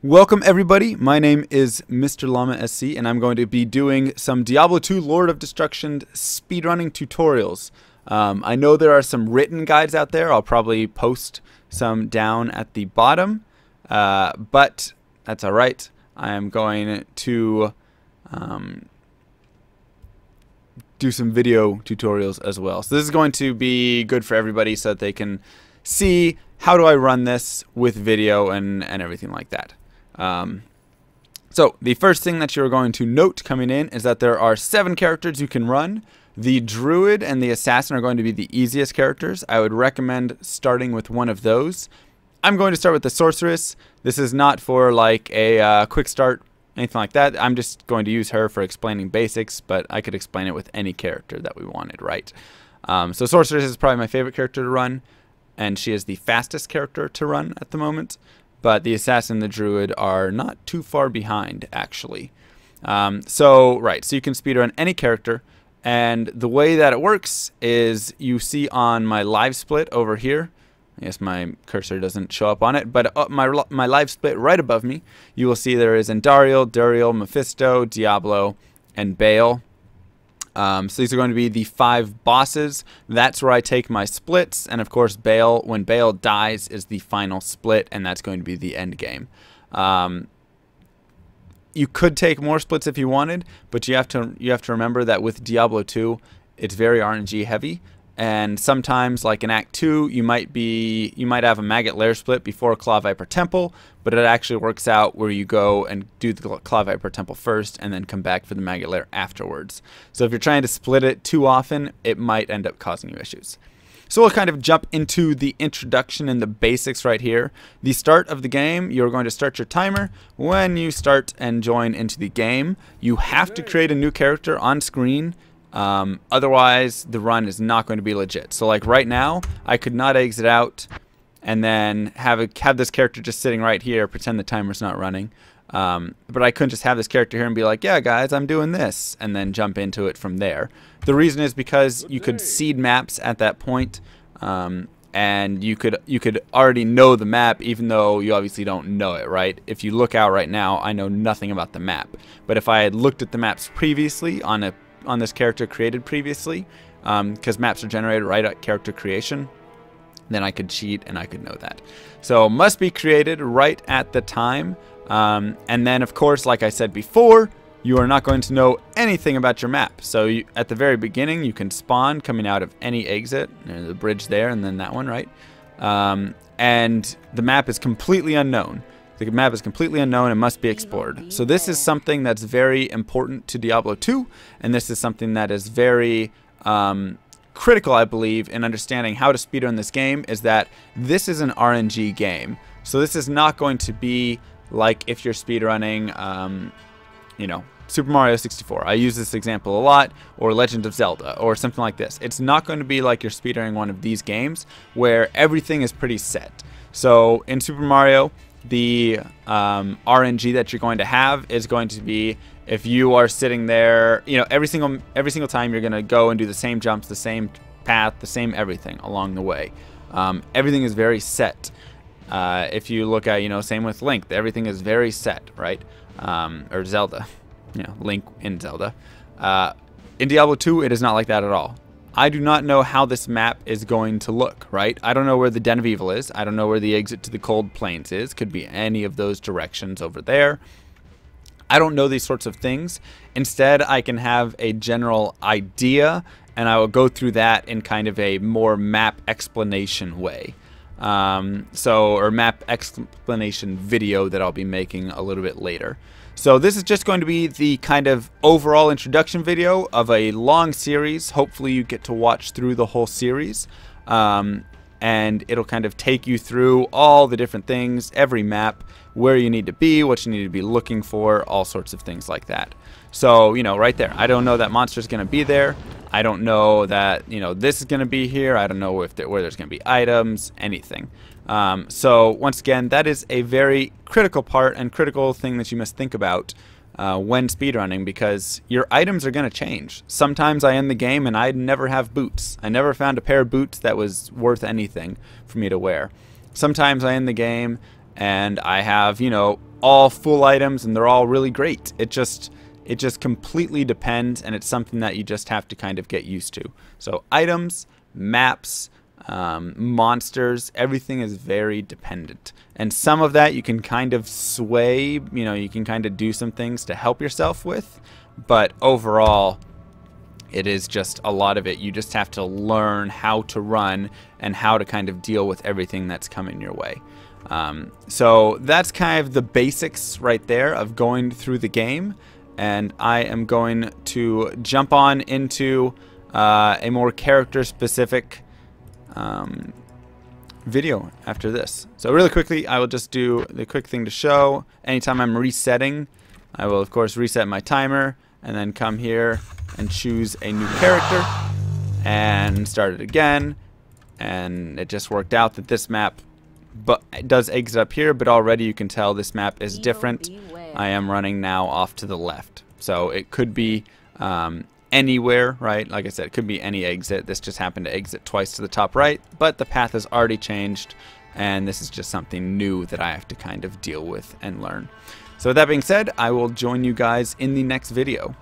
Welcome everybody, my name is Mr. Llama SC and I'm going to be doing some Diablo 2 Lord of Destruction speedrunning tutorials. I know there are some written guides out there. I'll probably post some down at the bottom, but that's alright. I am going to do some video tutorials as well. So this is going to be good for everybody so that they can see how do I run this with video and everything like that. So the first thing that you're going to note coming in is that there are 7 characters you can run. The Druid and the Assassin are going to be the easiest characters. I would recommend starting with one of those. I'm going to start with the Sorceress. This is not for like a quick start, anything like that. I'm just going to use her for explaining basics, but I could explain it with any character that we wanted, right? So Sorceress is probably my favorite character to run, and she is the fastest character to run at the moment. But the Assassin and the Druid are not too far behind, actually. So you can speedrun any character, and the way that it works is you see on my live split over here. I guess my cursor doesn't show up on it, but my live split right above me, you will see there is Andariel, Duriel, Mephisto, Diablo, and Baal. So these are going to be the 5 bosses. That's where I take my splits, and of course Baal, when Baal dies, is the final split, and that's going to be the end game. You could take more splits if you wanted, but you have to remember that with Diablo 2, it's very RNG heavy, and sometimes, like in Act 2, you might have a Maggot Lair split before Claw Viper Temple, but it actually works out where you go and do the Claw Viper Temple first and then come back for the Maggot Lair afterwards. So if you're trying to split it too often, it might end up causing you issues. So we'll kind of jump into the introduction and the basics right here. The start of the game, you're going to start your timer. When you start and join into the game, you have to create a new character on screen. Otherwise the run is not going to be legit. So like right now, I could not exit out and then have this character just sitting right here, pretend the timer's not running. But I couldn't just have this character here and be like, yeah guys, I'm doing this, and then jump into it from there. The reason is because you could seed maps at that point, and you could already know the map even though you obviously don't know it, right? If you look out right now, I know nothing about the map. But if I had looked at the maps previously on this character created previously, because maps are generated right at character creation, then I could cheat and I could know that. So must be created right at the time. And then of course, like I said before, you are not going to know anything about your map. So at the very beginning, you can spawn coming out of any exit. There's the bridge there and then that one, right? And the map is completely unknown. The map is completely unknown and must be explored. So this is something that's very important to Diablo 2, and this is something that is very critical, I believe, in understanding how to speedrun this game, is that this is an RNG game. So this is not going to be like if you're speedrunning, Super Mario 64. I use this example a lot, or Legend of Zelda, or something like this. It's not going to be like you're speedrunning one of these games where everything is pretty set. So in Super Mario, the RNG that you're going to have is going to be if you are sitting there, every single time you're going to go and do the same jumps, the same path, the same everything along the way. Everything is very set. If you look at, same with Link, everything is very set, right? Or Zelda, Link in Zelda. In Diablo 2, it is not like that at all. I do not know how this map is going to look, right? I don't know where the Den of Evil is. I don't know where the exit to the Cold Plains is. Could be any of those directions over there. I don't know these sorts of things. Instead, I can have a general idea, and I will go through that in kind of a more map explanation way. Or map explanation video that I'll be making a little bit later. So this is just going to be the kind of overall introduction video of a long series. Hopefully you get to watch through the whole series. And it'll kind of take you through all the different things, every map, where you need to be, what you need to be looking for, all sorts of things like that. So, right there, I don't know that monster's going to be there. I don't know that, this is going to be here. I don't know where there's going to be items, anything. So once again, that is a very critical part and critical thing that you must think about when speedrunning, because your items are going to change. Sometimes I end the game and I never have boots. I never found a pair of boots that was worth anything for me to wear. Sometimes I end the game and I have, you know, all full items and they're all really great. It just completely depends, and it's something that you just have to kind of get used to. So items, maps, monsters, everything is very dependent. And some of that you can kind of sway, you know, you can kind of do some things to help yourself with, but overall it is just a lot of it. You just have to learn how to run and how to kind of deal with everything that's coming your way. So that's kind of the basics right there of going through the game, and I am going to jump on into a more character specific video after this. So really quickly, I will just do the quick thing to show. Anytime I'm resetting, I will of course reset my timer and then come here and choose a new character and start it again. And it just worked out that this map it does exit up here, but already you can tell this map is different. I am running now off to the left, so it could be anywhere, right? Like I said, it could be any exit. This just happened to exit twice to the top right, but the path has already changed, and this is just something new that I have to kind of deal with and learn. So with that being said, I will join you guys in the next video.